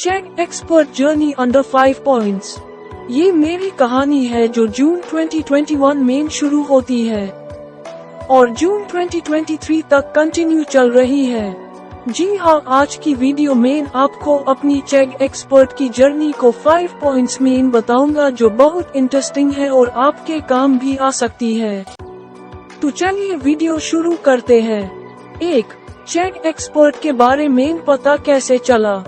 Check expert journey under 5 points. ये मेरी कहानी है जो जून 2021 में शुरू होती है और जून 2023 तक कंटिन्यू चल रही है। जी हाँ, आज की वीडियो में आपको अपनी चेक एक्सपर्ट की जर्नी को 5 पॉइंट्स में बताऊंगा जो बहुत इंटरेस्टिंग है और आपके काम भी आ सकती है। तो चलिए वीडियो शुरू करते हैं। 1. चेक एक्सपर्ट के बारे में पता कैसे चला।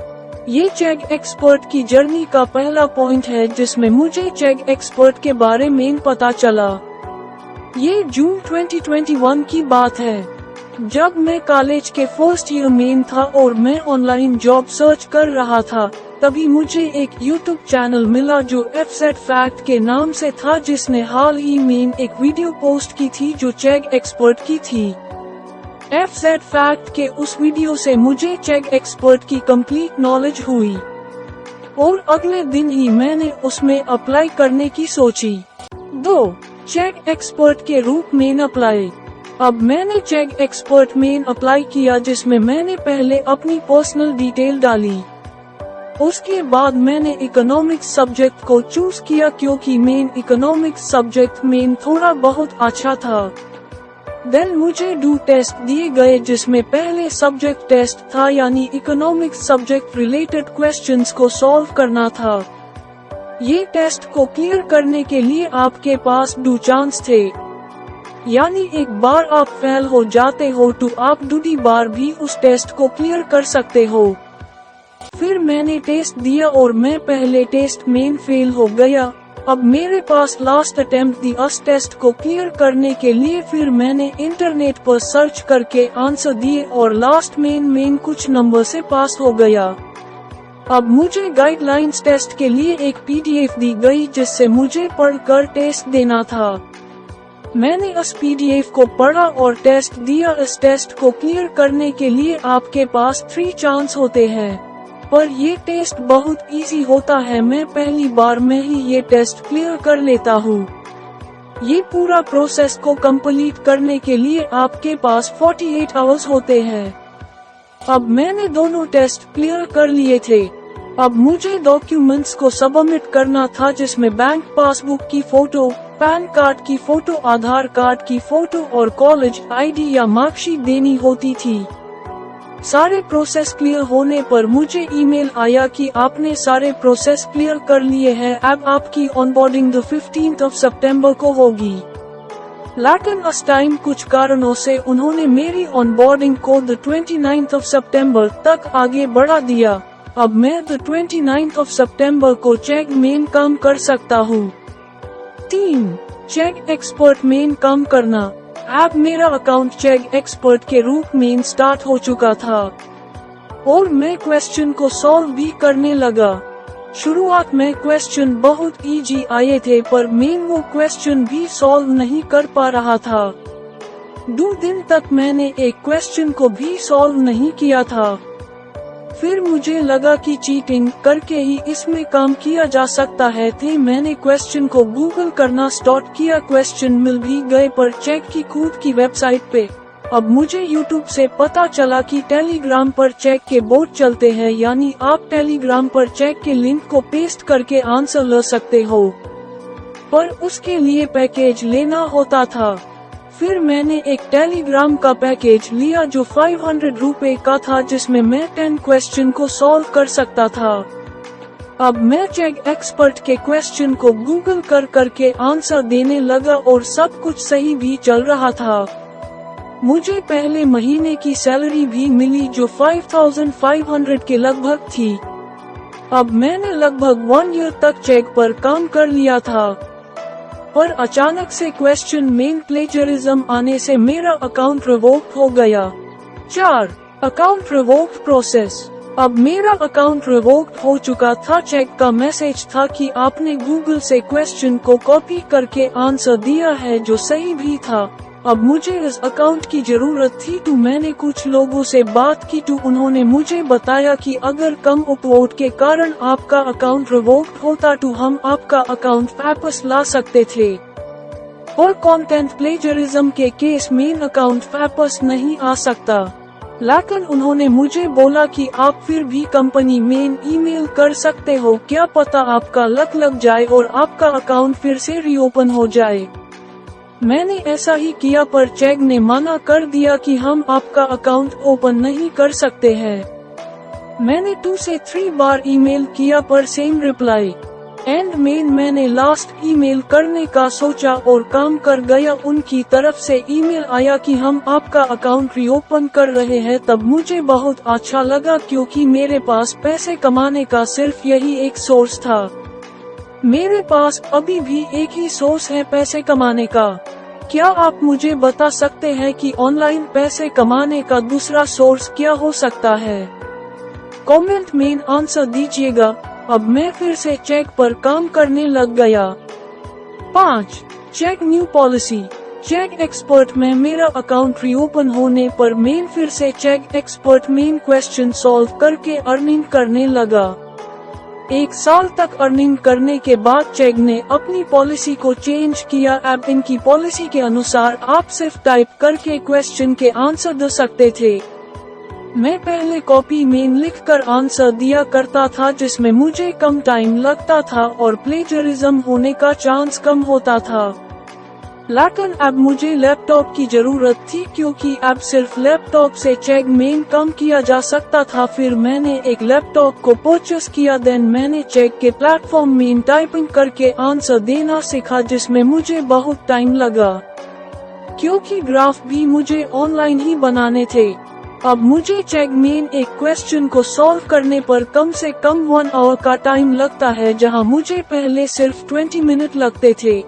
ये चेक एक्सपर्ट की जर्नी का पहला पॉइंट है जिसमें मुझे चेक एक्सपर्ट के बारे में पता चला। ये जून 2021 की बात है जब मैं कॉलेज के फर्स्ट ईयर में था और मैं ऑनलाइन जॉब सर्च कर रहा था। तभी मुझे एक यूट्यूब चैनल मिला जो FZ फैक्ट के नाम से था, जिसने हाल ही में एक वीडियो पोस्ट की थी जो चेक एक्सपर्ट की थी। FZ फैक्ट के उस वीडियो से मुझे चेक एक्सपर्ट की कंप्लीट नॉलेज हुई और अगले दिन ही मैंने उसमें अप्लाई करने की सोची। 2. चेक एक्सपर्ट के रूप में अप्लाई। अब मैंने चेक एक्सपर्ट में अप्लाई किया जिसमें मैंने पहले अपनी पर्सनल डिटेल डाली। उसके बाद मैंने इकोनॉमिक्स सब्जेक्ट को चूज किया क्योंकि मेन इकोनॉमिक्स सब्जेक्ट में थोड़ा बहुत अच्छा था। देन मुझे 2 टेस्ट दिए गए जिसमें पहले सब्जेक्ट टेस्ट था, यानी इकोनॉमिक्स सब्जेक्ट रिलेटेड क्वेश्चंस को सॉल्व करना था। ये टेस्ट को क्लियर करने के लिए आपके पास 2 चांस थे, यानी एक बार आप फेल हो जाते हो तो आप दूसरी बार भी उस टेस्ट को क्लियर कर सकते हो। फिर मैंने टेस्ट दिया और मैं पहले टेस्ट में फेल हो गया। अब मेरे पास लास्ट अटेम्प्ट दी उस टेस्ट को क्लियर करने के लिए। फिर मैंने इंटरनेट पर सर्च करके आंसर दिए और लास्ट में कुछ नंबर से पास हो गया। अब मुझे गाइडलाइंस टेस्ट के लिए एक PDF दी गई जिससे मुझे पढ़कर टेस्ट देना था। मैंने उस PDF को पढ़ा और टेस्ट दिया। इस टेस्ट को क्लियर करने के लिए आपके पास 3 चांस होते हैं, पर ये टेस्ट बहुत इजी होता है। मैं पहली बार में ही ये टेस्ट क्लियर कर लेता हूँ। ये पूरा प्रोसेस को कंप्लीट करने के लिए आपके पास 48 आवर्स होते हैं। अब मैंने दोनों टेस्ट क्लियर कर लिए थे। अब मुझे डॉक्यूमेंट्स को सबमिट करना था जिसमें बैंक पासबुक की फोटो, पैन कार्ड की फोटो, आधार कार्ड की फोटो और कॉलेज ID या मार्कशीट देनी होती थी। सारे प्रोसेस क्लियर होने पर मुझे ईमेल आया कि आपने सारे प्रोसेस क्लियर कर लिए हैं। अब आपकी ऑनबोर्डिंग 15 सितंबर को होगी। लेकिन उस टाइम कुछ कारणों से उन्होंने मेरी ऑनबोर्डिंग को 29 सितंबर तक आगे बढ़ा दिया। अब मैं 29 सितंबर को चेक में काम कर सकता हूँ। 3. चेक एक्सपर्ट में काम करना। अब मेरा अकाउंट चेक एक्सपर्ट के रूप में स्टार्ट हो चुका था और मैं क्वेश्चन को सॉल्व भी करने लगा। शुरुआत में क्वेश्चन बहुत इजी आए थे, पर मैं वो क्वेश्चन भी सॉल्व नहीं कर पा रहा था। 2 दिन तक मैंने एक क्वेश्चन को भी सॉल्व नहीं किया था। फिर मुझे लगा कि चीटिंग करके ही इसमें काम किया जा सकता है, तो मैंने क्वेश्चन को गूगल करना स्टार्ट किया। क्वेश्चन मिल भी गए पर चेक की खुद की वेबसाइट पे। अब मुझे यूट्यूब से पता चला कि टेलीग्राम पर चेक के बोट चलते हैं, यानी आप टेलीग्राम पर चेक के लिंक को पेस्ट करके आंसर ले सकते हो, पर उसके लिए पैकेज लेना होता था। फिर मैंने एक टेलीग्राम का पैकेज लिया जो 500 रुपए का था, जिसमें मैं 10 क्वेश्चन को सॉल्व कर सकता था। अब मैं चेक एक्सपर्ट के क्वेश्चन को गूगल करके आंसर देने लगा और सब कुछ सही भी चल रहा था। मुझे पहले महीने की सैलरी भी मिली जो 5500 के लगभग थी। अब मैंने लगभग 1 ईयर तक चेक पर काम कर लिया था, पर अचानक से क्वेश्चन में प्लेजरिज्म आने से मेरा अकाउंट रिवोक हो गया। 4. Account revoke process. अब मेरा अकाउंट रिवोक हो चुका था। चेक का मैसेज था कि आपने गूगल से क्वेश्चन को कॉपी करके आंसर दिया है, जो सही भी था। अब मुझे इस अकाउंट की जरूरत थी तो मैंने कुछ लोगों से बात की तो उन्होंने मुझे बताया कि अगर कम अपलोड के कारण आपका अकाउंट रिवोक होता तो हम आपका अकाउंट वापस ला सकते थे, और कंटेंट प्लेजरिज्म के केस में अकाउंट वापस नहीं आ सकता। लेकिन उन्होंने मुझे बोला कि आप फिर भी कंपनी में ईमेल कर सकते हो, क्या पता आपका लक लग जाए और आपका अकाउंट फिर से रीओपन हो जाए। मैंने ऐसा ही किया पर चेक ने मना कर दिया कि हम आपका अकाउंट ओपन नहीं कर सकते हैं। मैंने 2 से 3 बार ईमेल किया पर सेम रिप्लाई। एंड में मैंने लास्ट ईमेल करने का सोचा और काम कर गया। उनकी तरफ से ईमेल आया कि हम आपका अकाउंट रीओपन कर रहे हैं। तब मुझे बहुत अच्छा लगा क्योंकि मेरे पास पैसे कमाने का सिर्फ यही एक सोर्स था। मेरे पास अभी भी एक ही सोर्स है पैसे कमाने का। क्या आप मुझे बता सकते हैं कि ऑनलाइन पैसे कमाने का दूसरा सोर्स क्या हो सकता है? कमेंट में आंसर दीजिएगा। अब मैं फिर से चेक पर काम करने लग गया। 5. Chegg new policy. Chegg expert में मेरा अकाउंट रीओपन होने पर मैं फिर से चेक एक्सपर्ट में क्वेश्चन सॉल्व करके अर्निंग करने लगा। 1 साल तक अर्निंग करने के बाद चेक ने अपनी पॉलिसी को चेंज किया। अब इनकी पॉलिसी के अनुसार आप सिर्फ टाइप करके क्वेश्चन के आंसर दे सकते थे। मैं पहले कॉपी में लिखकर आंसर दिया करता था जिसमें मुझे कम टाइम लगता था और प्लेजरिज्म होने का चांस कम होता था। लेकिन अब मुझे लैपटॉप की जरूरत थी क्योंकि अब सिर्फ लैपटॉप से चेक में काम किया जा सकता था। फिर मैंने एक लैपटॉप को परचेस किया। देन मैंने चेक के प्लेटफॉर्म में टाइपिंग करके आंसर देना सीखा जिसमें मुझे बहुत टाइम लगा क्योंकि ग्राफ भी मुझे ऑनलाइन ही बनाने थे। अब मुझे चेक में एक क्वेश्चन को सॉल्व करने पर कम से कम 1 आवर का टाइम लगता है जहां मुझे पहले सिर्फ 20 मिनट लगते थे।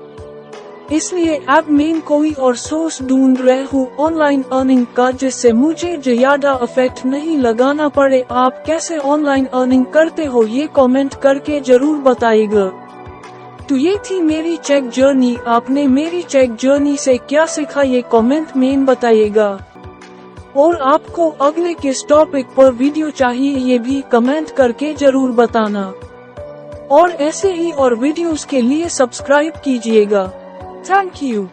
इसलिए अब मैं कोई और सोर्स ढूंढ रहा हूँ ऑनलाइन अर्निंग का जिससे मुझे ज्यादा इफेक्ट नहीं लगाना पड़े। आप कैसे ऑनलाइन अर्निंग करते हो ये कमेंट करके जरूर बताइएगा। तो ये थी मेरी चेक जर्नी। आपने मेरी चेक जर्नी से क्या सीखा ये कमेंट में बताइएगा। और आपको अगले किस टॉपिक पर वीडियो चाहिए ये भी कमेंट करके जरूर बताना। और ऐसे ही और वीडियोस के लिए सब्सक्राइब कीजिएगा। Thank you.